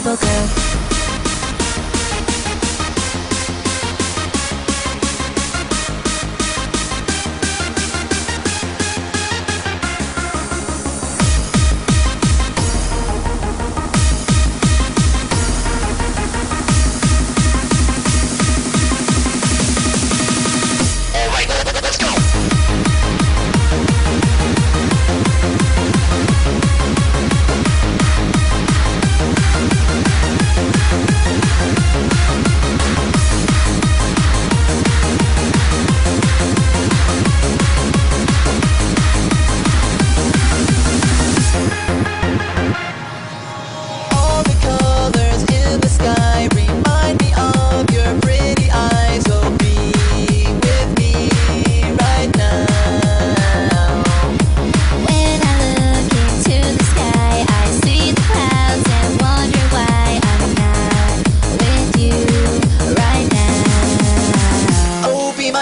rainbow girl.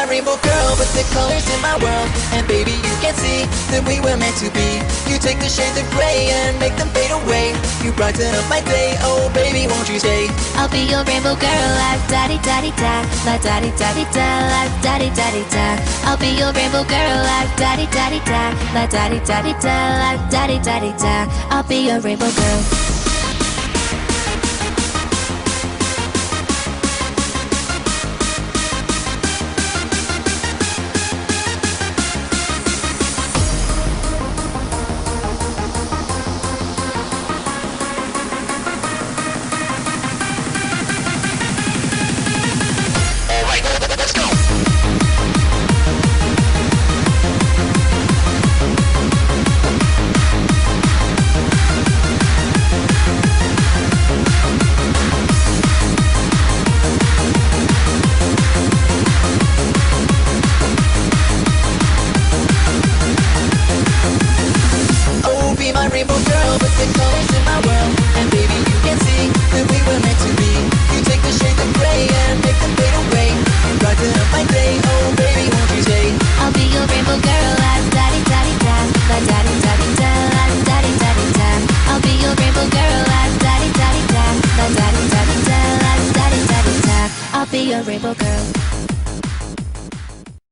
Rainbow girl, put the colors in my world. And baby, you can see that we were meant to be. You take the shades of gray and make them fade away. You brighten up my day, oh baby, won't you stay? I'll be your rainbow girl, like da-di-da-di-da, like da-di-da-di-da, like da-di-da-di-da. I'll be your rainbow girl, like da-di-da-di-da, like da-di-da-di-da, like da-di-da-di-da. I'll be your rainbow girl.